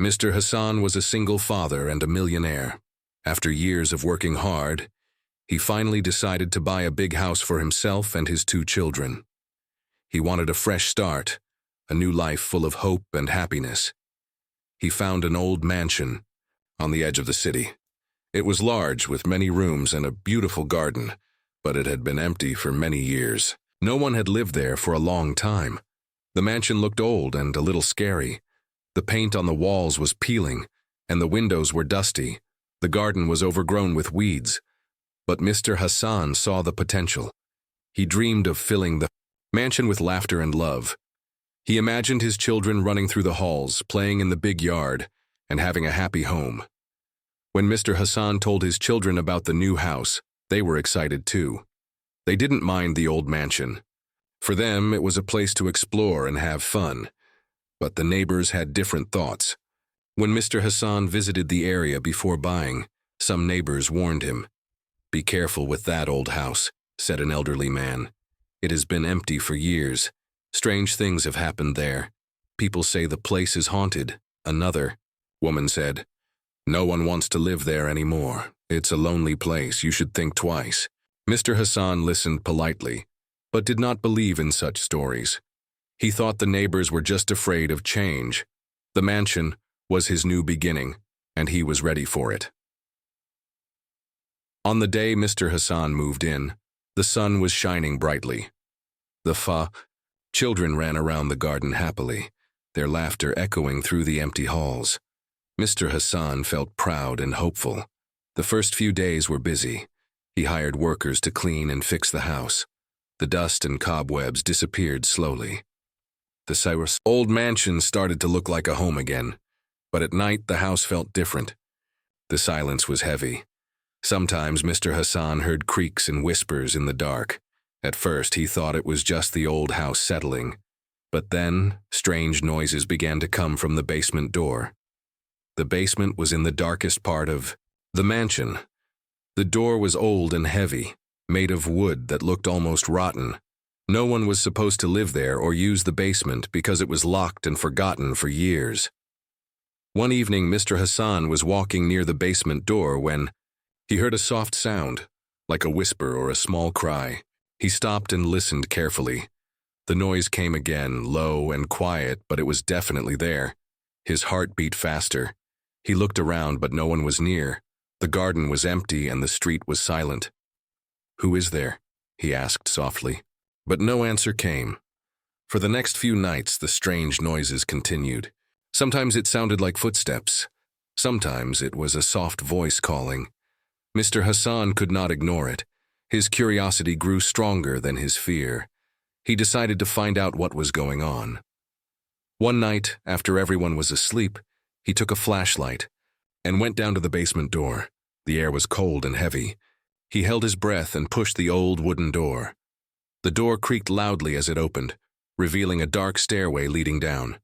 Mr. Hassan was a single father and a millionaire. After years of working hard, he finally decided to buy a big house for himself and his 2 children. He wanted a fresh start, a new life full of hope and happiness. He found an old mansion on the edge of the city. It was large, with many rooms and a beautiful garden, but it had been empty for many years. No one had lived there for a long time. The mansion looked old and a little scary. The paint on the walls was peeling, and the windows were dusty. The garden was overgrown with weeds. But Mr. Hassan saw the potential. He dreamed of filling the mansion with laughter and love. He imagined his children running through the halls, playing in the big yard, and having a happy home. When Mr. Hassan told his children about the new house, they were excited too. They didn't mind the old mansion. For them, it was a place to explore and have fun. But the neighbors had different thoughts. When Mr. Hassan visited the area before buying, some neighbors warned him. "Be careful with that old house," said an elderly man. "It has been empty for years. Strange things have happened there. People say the place is haunted." Another woman said, "No one wants to live there anymore. It's a lonely place. You should think twice." Mr. Hassan listened politely, but did not believe in such stories. He thought the neighbors were just afraid of change. The mansion was his new beginning, and he was ready for it. On the day Mr. Hassan moved in, the sun was shining brightly. The children ran around the garden happily, their laughter echoing through the empty halls. Mr. Hassan felt proud and hopeful. The first few days were busy. He hired workers to clean and fix the house. The dust and cobwebs disappeared slowly. The old mansion started to look like a home again, but at night the house felt different. The silence was heavy. Sometimes Mr. Hassan heard creaks and whispers in the dark. At first he thought it was just the old house settling, but then strange noises began to come from the basement door. The basement was in the darkest part of the mansion. The door was old and heavy, made of wood that looked almost rotten. No one was supposed to live there or use the basement because it was locked and forgotten for years. One evening, Mr. Hassan was walking near the basement door when he heard a soft sound, like a whisper or a small cry. He stopped and listened carefully. The noise came again, low and quiet, but it was definitely there. His heart beat faster. He looked around, but no one was near. The garden was empty and the street was silent. "Who is there?" he asked softly. But no answer came. For the next few nights, the strange noises continued. Sometimes it sounded like footsteps. Sometimes it was a soft voice calling. Mr. Hassan could not ignore it. His curiosity grew stronger than his fear. He decided to find out what was going on. One night, after everyone was asleep, he took a flashlight and went down to the basement door. The air was cold and heavy. He held his breath and pushed the old wooden door. The door creaked loudly as it opened, revealing a dark stairway leading down.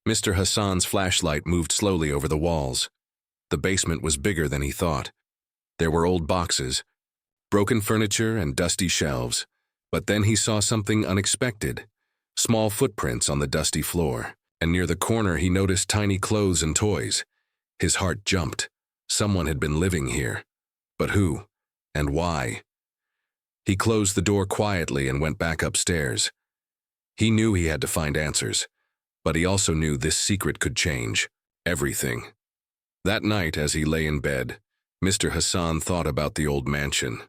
Mr. Hassan's flashlight moved slowly over the walls. The basement was bigger than he thought. There were old boxes, broken furniture, and dusty shelves. But then he saw something unexpected. Small footprints on the dusty floor, and near the corner he noticed tiny clothes and toys. His heart jumped. Someone had been living here. But who? And why? He closed the door quietly and went back upstairs. He knew he had to find answers, but he also knew this secret could change everything. That night, as he lay in bed, Mr. Hassan thought about the old mansion.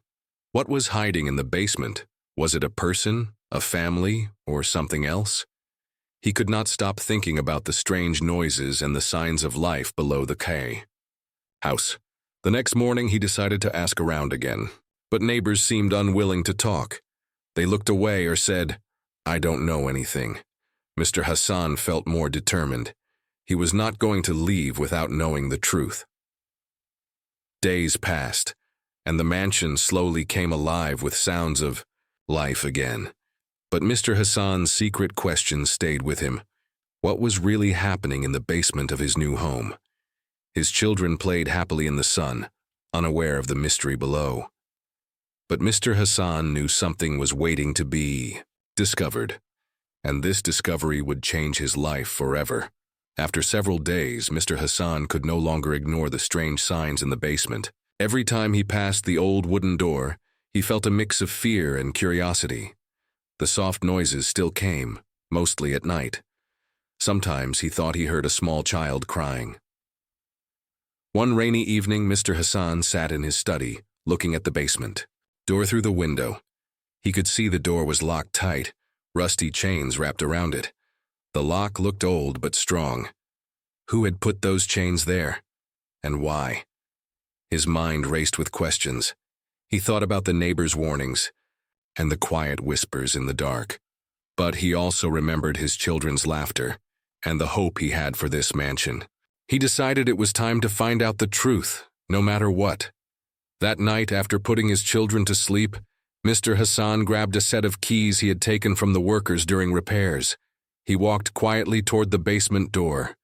What was hiding in the basement? Was it a person, a family, or something else? He could not stop thinking about the strange noises and the signs of life below the house. The next morning, he decided to ask around again, but neighbors seemed unwilling to talk. They looked away or said, "I don't know anything." Mr. Hassan felt more determined. He was not going to leave without knowing the truth. Days passed, and the mansion slowly came alive with sounds of life again. But Mr. Hassan's secret question stayed with him. What was really happening in the basement of his new home? His children played happily in the sun, unaware of the mystery below. But Mr. Hassan knew something was waiting to be discovered, and this discovery would change his life forever. After several days, Mr. Hassan could no longer ignore the strange signs in the basement. Every time he passed the old wooden door, he felt a mix of fear and curiosity. The soft noises still came, mostly at night. Sometimes he thought he heard a small child crying. One rainy evening, Mr. Hassan sat in his study, looking at the basement door through the window. He could see the door was locked tight, rusty chains wrapped around it. The lock looked old but strong. Who had put those chains there? And why? His mind raced with questions. He thought about the neighbors' warnings and the quiet whispers in the dark. But he also remembered his children's laughter and the hope he had for this mansion. He decided it was time to find out the truth, no matter what. That night, after putting his children to sleep, Mr. Hassan grabbed a set of keys he had taken from the workers during repairs. He walked quietly toward the basement door.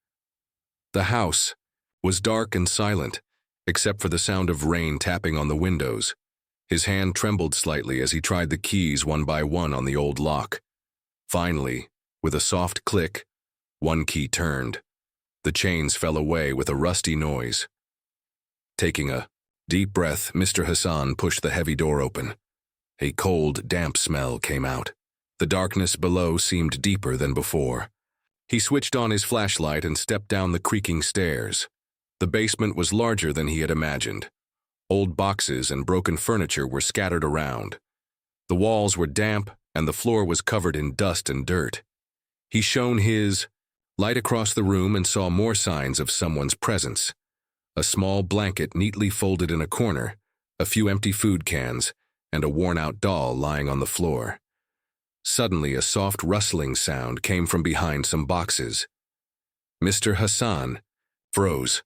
The house was dark and silent, except for the sound of rain tapping on the windows. His hand trembled slightly as he tried the keys one by one on the old lock. Finally, with a soft click, one key turned. The chains fell away with a rusty noise. Taking a deep breath, Mr. Hassan pushed the heavy door open. A cold, damp smell came out. The darkness below seemed deeper than before. He switched on his flashlight and stepped down the creaking stairs. The basement was larger than he had imagined. Old boxes and broken furniture were scattered around. The walls were damp and the floor was covered in dust and dirt. He shone his light across the room and saw more signs of someone's presence. A small blanket neatly folded in a corner, a few empty food cans, and a worn-out doll lying on the floor. Suddenly, a soft rustling sound came from behind some boxes. Mr. Hassan froze.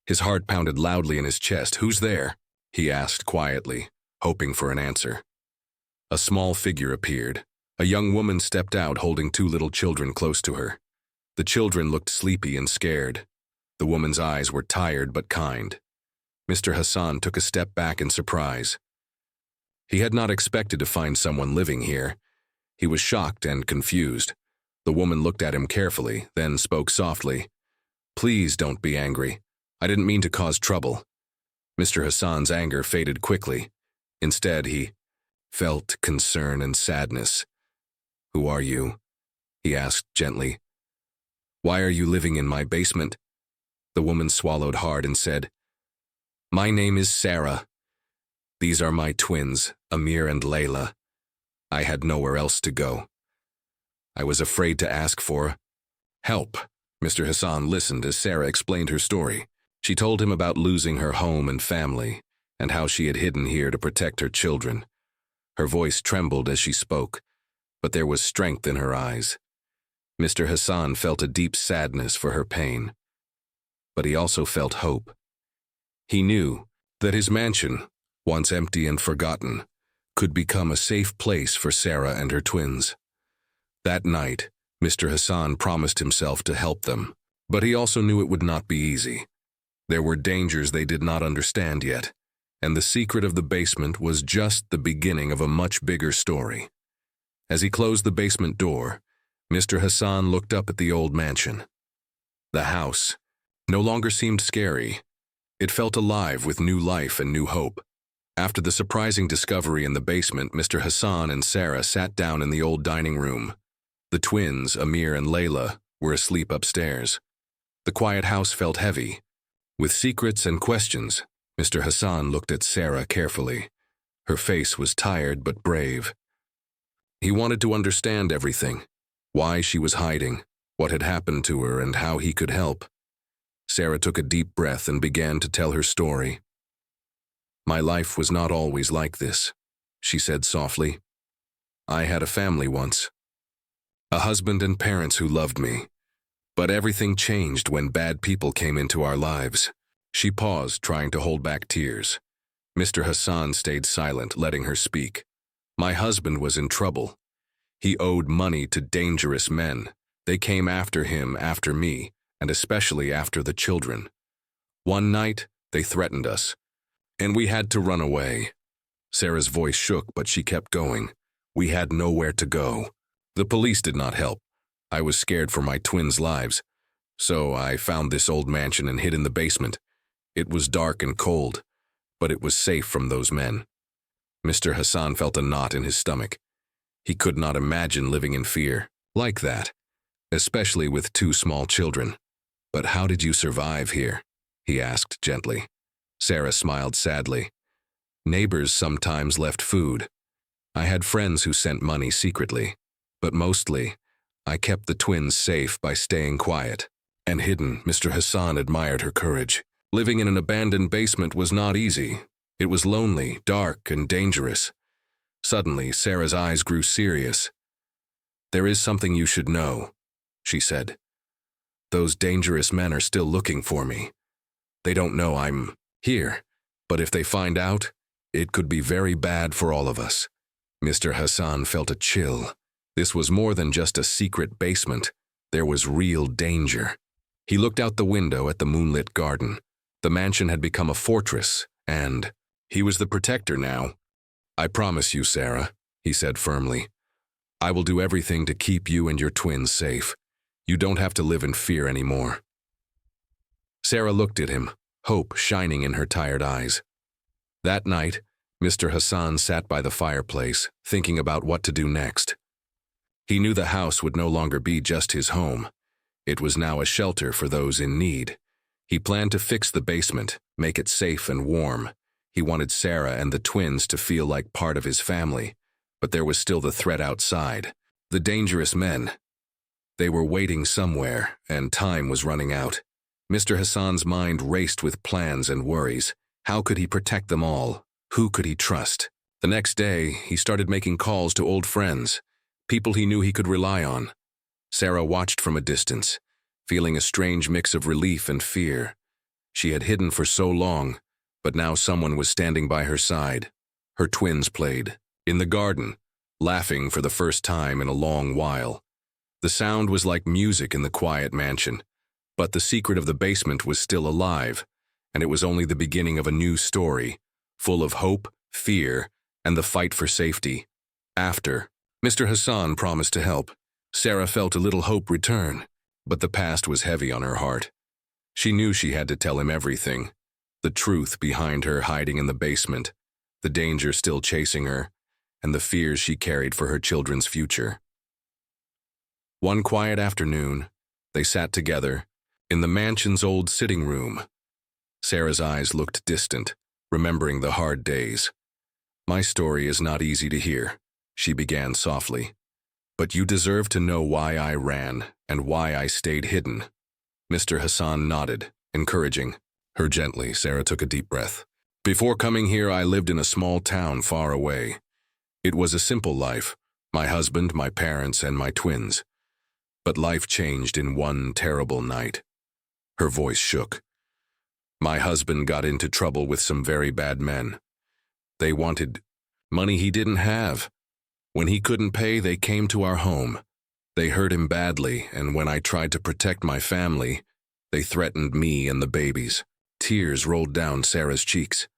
His heart pounded loudly in his chest. "Who's there?" he asked quietly, hoping for an answer. A small figure appeared. A young woman stepped out holding two little children close to her. The children looked sleepy and scared. The woman's eyes were tired but kind. Mr. Hassan took a step back in surprise. He had not expected to find someone living here. He was shocked and confused. The woman looked at him carefully, then spoke softly. "Please don't be angry. I didn't mean to cause trouble." Mr. Hassan's anger faded quickly. Instead, he felt concern and sadness. "Who are you?" he asked gently. "Why are you living in my basement?" The woman swallowed hard and said, "My name is Sarah. These are my twins, Amir and Layla. I had nowhere else to go. I was afraid to ask for help." Mr. Hassan listened as Sarah explained her story. She told him about losing her home and family, and how she had hidden here to protect her children. Her voice trembled as she spoke, but there was strength in her eyes. Mr. Hassan felt a deep sadness for her pain, but he also felt hope. He knew that his mansion, once empty and forgotten, could become a safe place for Sarah and her twins. That night, Mr. Hassan promised himself to help them, but he also knew it would not be easy. There were dangers they did not understand yet, and the secret of the basement was just the beginning of a much bigger story. As he closed the basement door, Mr. Hassan looked up at the old mansion. The house no longer seemed scary. It felt alive with new life and new hope. After the surprising discovery in the basement, Mr. Hassan and Sarah sat down in the old dining room. The twins, Amir and Layla, were asleep upstairs. The quiet house felt heavy. With secrets and questions, Mr. Hassan looked at Sarah carefully. Her face was tired but brave. He wanted to understand everything, why she was hiding, what had happened to her, and how he could help. Sarah took a deep breath and began to tell her story. "My life was not always like this," she said softly. "I had a family once, a husband and parents who loved me. But everything changed when bad people came into our lives." She paused, trying to hold back tears. Mr. Hassan stayed silent, letting her speak. "My husband was in trouble. He owed money to dangerous men. They came after him, after me, and especially after the children. One night, they threatened us, and we had to run away." Sarah's voice shook, but she kept going. "We had nowhere to go. The police did not help. I was scared for my twins' lives, So I found this old mansion and hid in the basement. It was dark and cold, but it was safe from those men. Mr. Hassan felt a knot in his stomach. He could not imagine living in fear like that, especially with two small children. But how did you survive here? He asked gently. Sarah smiled sadly. Neighbors sometimes left food. I had friends who sent money secretly, but mostly, I kept the twins safe by staying quiet and hidden. Mr. Hassan admired her courage. Living in an abandoned basement was not easy. It was lonely, dark, and dangerous. Suddenly, Sarah's eyes grew serious. There is something you should know, she said. Those dangerous men are still looking for me. They don't know I'm here, but if they find out, it could be very bad for all of us. Mr. Hassan felt a chill. This was more than just a secret basement. There was real danger. He looked out the window at the moonlit garden. The mansion had become a fortress, and he was the protector now. I promise you, Sarah, he said firmly. I will do everything to keep you and your twins safe. You don't have to live in fear anymore. Sarah looked at him, hope shining in her tired eyes. That night, Mr. Hassan sat by the fireplace, thinking about what to do next. He knew the house would no longer be just his home. It was now a shelter for those in need. He planned to fix the basement, make it safe and warm. He wanted Sarah and the twins to feel like part of his family, but there was still the threat outside. The dangerous men. They were waiting somewhere, and time was running out. Mr. Hassan's mind raced with plans and worries. How could he protect them all? Who could he trust? The next day, he started making calls to old friends, people he knew he could rely on. Sarah watched from a distance, feeling a strange mix of relief and fear. She had hidden for so long, but now someone was standing by her side. Her twins played in the garden, laughing for the first time in a long while. The sound was like music in the quiet mansion, but the secret of the basement was still alive, and it was only the beginning of a new story, full of hope, fear, and the fight for safety. After, Mr. Hassan promised to help. Sarah felt a little hope return, but the past was heavy on her heart. She knew she had to tell him everything, the truth behind her hiding in the basement, the danger still chasing her, and the fears she carried for her children's future. One quiet afternoon, they sat together in the mansion's old sitting room. Sarah's eyes looked distant, remembering the hard days. My story is not easy to hear, she began softly. But you deserve to know why I ran and why I stayed hidden. Mr. Hassan nodded, encouraging her gently. Sarah took a deep breath. Before coming here, I lived in a small town far away. It was a simple life, my husband, my parents, and my twins. But life changed in one terrible night. Her voice shook. My husband got into trouble with some very bad men. They wanted money he didn't have. When he couldn't pay, they came to our home. They hurt him badly, and when I tried to protect my family, they threatened me and the babies. Tears rolled down Sarah's cheeks.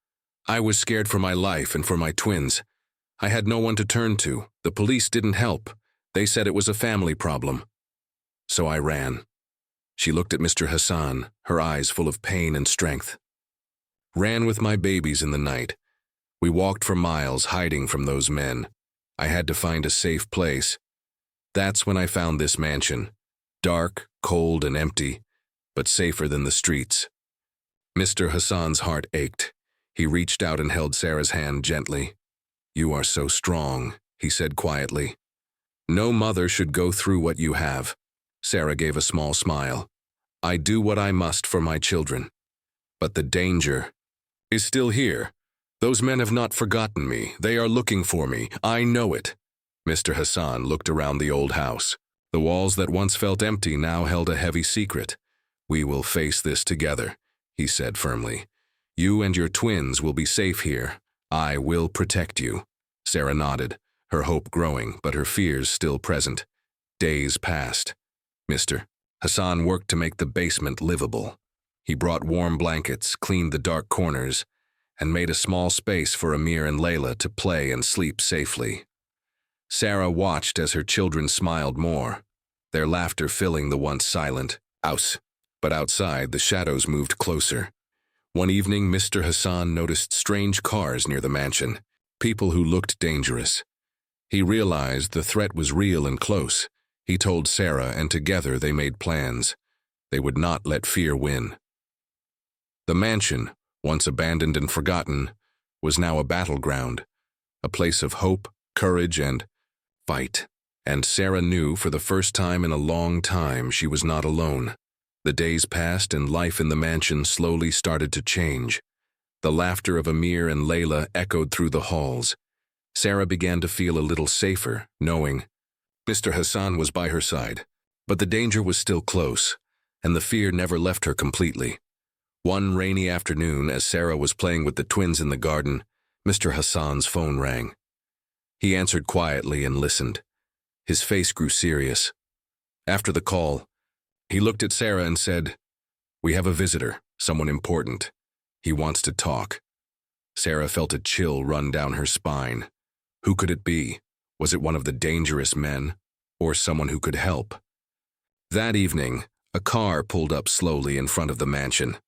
I was scared for my life and for my twins. I had no one to turn to. The police didn't help. They said it was a family problem. So I ran. She looked at Mr. Hassan, her eyes full of pain and strength. Ran with my babies in the night. We walked for miles, hiding from those men. I had to find a safe place. That's when I found this mansion. Dark, cold, and empty, but safer than the streets. Mr. Hassan's heart ached. He reached out and held Sarah's hand gently. You are so strong, he said quietly. No mother should go through what you have. Sarah gave a small smile. I do what I must for my children. But the danger is still here. Those men have not forgotten me. They are looking for me. I know it. Mr. Hassan looked around the old house. The walls that once felt empty now held a heavy secret. We will face this together, he said firmly. You and your twins will be safe here. I will protect you. Sarah nodded, her hope growing, but her fears still present. Days passed. Mr. Hassan worked to make the basement livable. He brought warm blankets, cleaned the dark corners, and made a small space for Amir and Layla to play and sleep safely. Sarah watched as her children smiled more, their laughter filling the once silent house. But outside, the shadows moved closer. One evening, Mr. Hassan noticed strange cars near the mansion, people who looked dangerous. He realized the threat was real and close. He told Sarah, and together they made plans. They would not let fear win. The mansion, once abandoned and forgotten, was now a battleground, a place of hope, courage, and fight. And Sarah knew for the first time in a long time she was not alone. The days passed and life in the mansion slowly started to change. The laughter of Amir and Layla echoed through the halls. Sarah began to feel a little safer, knowing Mr. Hassan was by her side. But the danger was still close, and the fear never left her completely. One rainy afternoon, as Sarah was playing with the twins in the garden, Mr. Hassan's phone rang. He answered quietly and listened. His face grew serious. After the call, he looked at Sarah and said, "We have a visitor, someone important. He wants to talk." Sarah felt a chill run down her spine. Who could it be? Was it one of the dangerous men, or someone who could help? That evening, a car pulled up slowly in front of the mansion.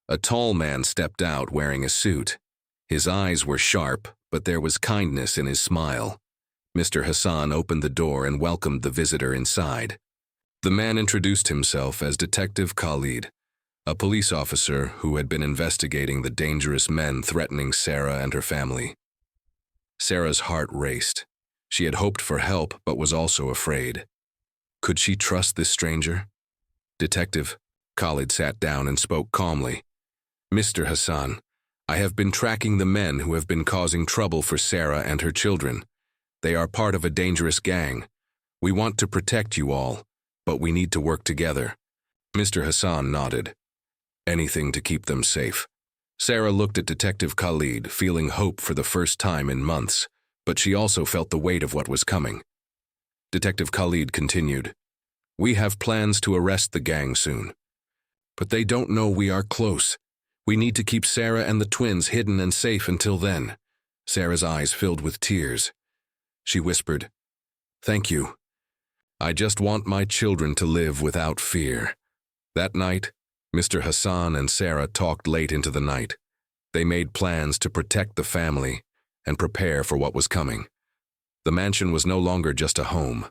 A tall man stepped out wearing a suit. His eyes were sharp, but there was kindness in his smile. Mr. Hassan opened the door and welcomed the visitor inside. The man introduced himself as Detective Khalid, a police officer who had been investigating the dangerous men threatening Sarah and her family. Sarah's heart raced. She had hoped for help, but was also afraid. Could she trust this stranger? Detective Khalid sat down and spoke calmly. "Mr. Hassan, I have been tracking the men who have been causing trouble for Sarah and her children. They are part of a dangerous gang. We want to protect you all, but we need to work together." Mr. Hassan nodded. Anything to keep them safe. Sarah looked at Detective Khalid, feeling hope for the first time in months, but she also felt the weight of what was coming. Detective Khalid continued, "We have plans to arrest the gang soon. But they don't know we are close. We need to keep Sarah and the twins hidden and safe until then." Sarah's eyes filled with tears. She whispered, "Thank you. I just want my children to live without fear." That night, Mr. Hassan and Sarah talked late into the night. They made plans to protect the family and prepare for what was coming. The mansion was no longer just a home.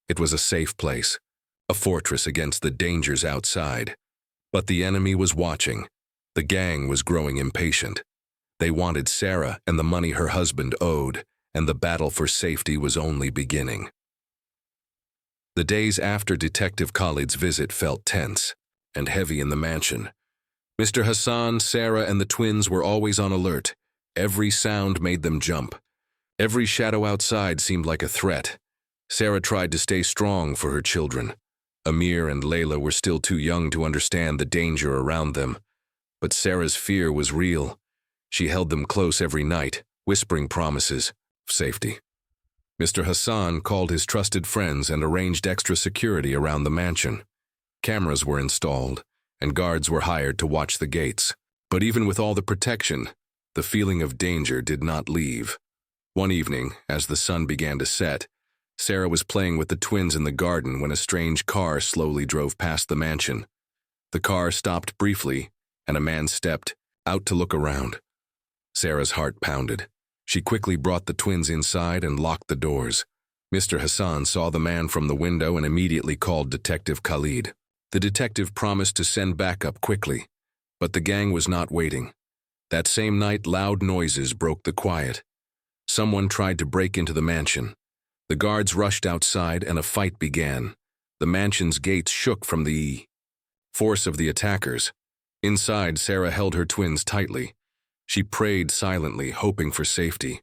It was a safe place, a fortress against the dangers outside. But the enemy was watching. The gang was growing impatient. They wanted Sarah and the money her husband owed, and the battle for safety was only beginning. The days after Detective Khalid's visit felt tense and heavy in the mansion. Mr. Hassan, Sarah, and the twins were always on alert. Every sound made them jump. Every shadow outside seemed like a threat. Sarah tried to stay strong for her children. Amir and Layla were still too young to understand the danger around them. But Sarah's fear was real. She held them close every night, whispering promises of safety. Mr. Hassan called his trusted friends and arranged extra security around the mansion. Cameras were installed, and guards were hired to watch the gates. But even with all the protection, the feeling of danger did not leave. One evening, as the sun began to set, Sarah was playing with the twins in the garden when a strange car slowly drove past the mansion. The car stopped briefly, and a man stepped out to look around. Sarah's heart pounded. She quickly brought the twins inside and locked the doors. Mr. Hassan saw the man from the window and immediately called Detective Khalid. The detective promised to send backup quickly, but the gang was not waiting. That same night, loud noises broke the quiet. Someone tried to break into the mansion. The guards rushed outside and a fight began. The mansion's gates shook from the force of the attackers. Inside, Sarah held her twins tightly. She prayed silently, hoping for safety.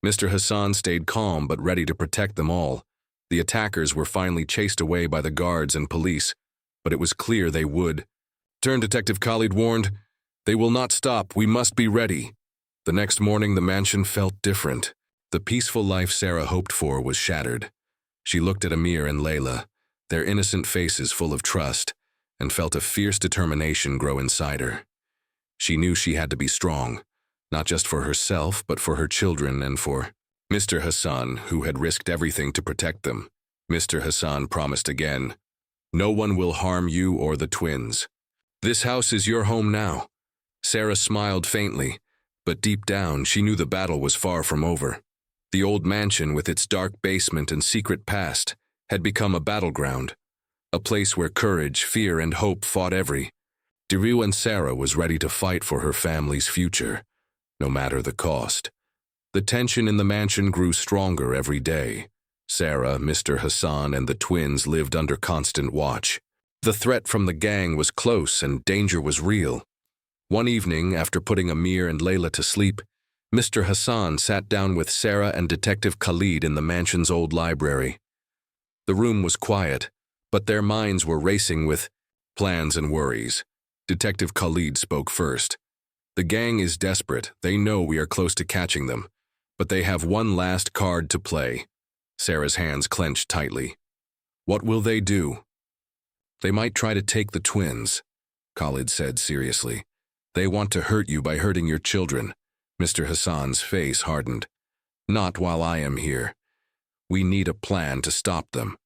Mr. Hassan stayed calm but ready to protect them all. The attackers were finally chased away by the guards and police, but it was clear they would. Detective Khalid warned, "They will not stop. We must be ready." The next morning, the mansion felt different. The peaceful life Sarah hoped for was shattered. She looked at Amir and Layla, their innocent faces full of trust, and felt a fierce determination grow inside her. She knew she had to be strong, not just for herself, but for her children and for Mr. Hassan, who had risked everything to protect them. Mr. Hassan promised again, No one will harm you or the twins. This house is your home now." Sarah smiled faintly, but deep down she knew the battle was far from over. The old mansion, with its dark basement and secret past, had become a battleground, a place where courage, fear, and hope fought every. Daru and Sarah was ready to fight for her family's future, no matter the cost. The tension in the mansion grew stronger every day. Sarah, Mr. Hassan, and the twins lived under constant watch. The threat from the gang was close and danger was real. One evening, after putting Amir and Layla to sleep, Mr. Hassan sat down with Sarah and Detective Khalid in the mansion's old library. The room was quiet, but their minds were racing with plans and worries. Detective Khalid spoke first. "The gang is desperate. They know we are close to catching them, but they have one last card to play." Sarah's hands clenched tightly. "What will they do?" "They might try to take the twins," Khalid said seriously. "They want to hurt you by hurting your children." Mr. Hassan's face hardened. "Not while I am here. We need a plan to stop them."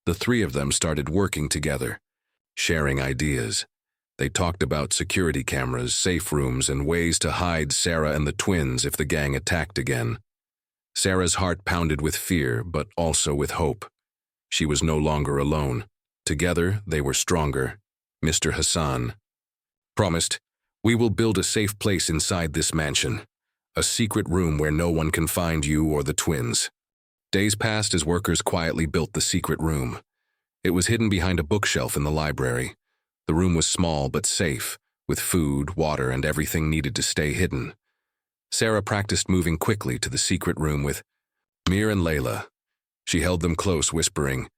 The three of them started working together, sharing ideas. They talked about security cameras, safe rooms, and ways to hide Sarah and the twins if the gang attacked again. Sarah's heart pounded with fear, but also with hope. She was no longer alone. Together, they were stronger. Mr. Hassan promised, "We will build a safe place inside this mansion, a secret room where no one can find you or the twins." Days passed as workers quietly built the secret room. It was hidden behind a bookshelf in the library. The room was small but safe, with food, water, and everything needed to stay hidden. Sarah practiced moving quickly to the secret room with Mir and Layla. She held them close, whispering,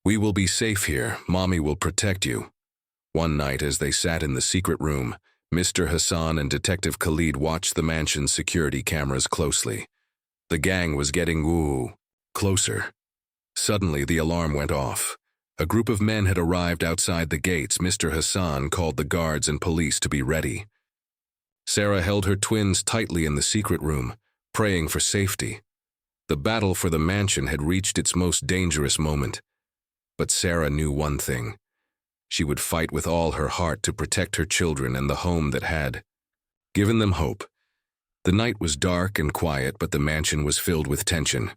"We will be safe here. Mommy will protect you." One night, as they sat in the secret room, Mr. Hassan and Detective Khalid watched the mansion's security cameras closely. The gang was getting closer. Suddenly, the alarm went off. A group of men had arrived outside the gates. Mr. Hassan called the guards and police to be ready. Sarah held her twins tightly in the secret room, praying for safety. The battle for the mansion had reached its most dangerous moment. But Sarah knew one thing. She would fight with all her heart to protect her children and the home that had given them hope. The night was dark and quiet, but the mansion was filled with tension.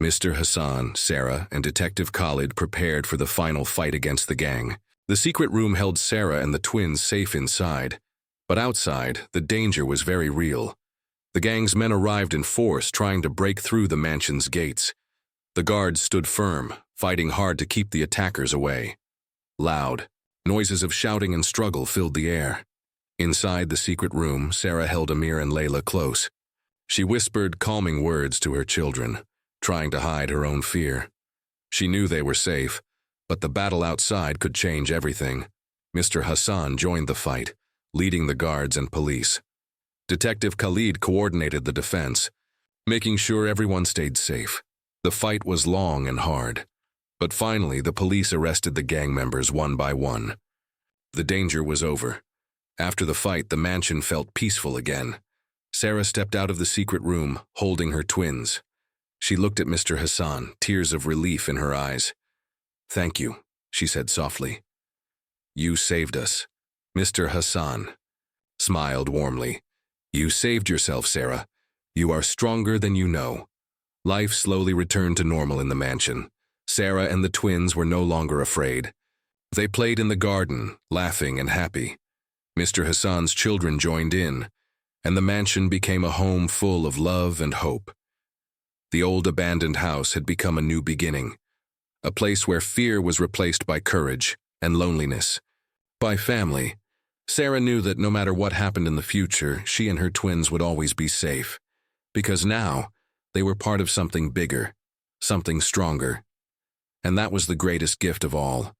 Mr. Hassan, Sarah, and Detective Khalid prepared for the final fight against the gang. The secret room held Sarah and the twins safe inside, but outside, the danger was very real. The gang's men arrived in force, trying to break through the mansion's gates. The guards stood firm, fighting hard to keep the attackers away. Loud noises of shouting and struggle filled the air. Inside the secret room, Sarah held Amir and Layla close. She whispered calming words to her children, trying to hide her own fear. She knew they were safe, but the battle outside could change everything. Mr. Hassan joined the fight, leading the guards and police. Detective Khalid coordinated the defense, making sure everyone stayed safe. The fight was long and hard, but finally the police arrested the gang members one by one. The danger was over. After the fight, the mansion felt peaceful again. Sarah stepped out of the secret room, holding her twins. She looked at Mr. Hassan, tears of relief in her eyes. "Thank you," she said softly. "You saved us." Mr. Hassan smiled warmly. "You saved yourself, Sarah. You are stronger than you know." Life slowly returned to normal in the mansion. Sarah and the twins were no longer afraid. They played in the garden, laughing and happy. Mr. Hassan's children joined in, and the mansion became a home full of love and hope. The old abandoned house had become a new beginning, a place where fear was replaced by courage and loneliness, by family. Sarah knew that no matter what happened in the future, she and her twins would always be safe, because now they were part of something bigger, something stronger. And that was the greatest gift of all.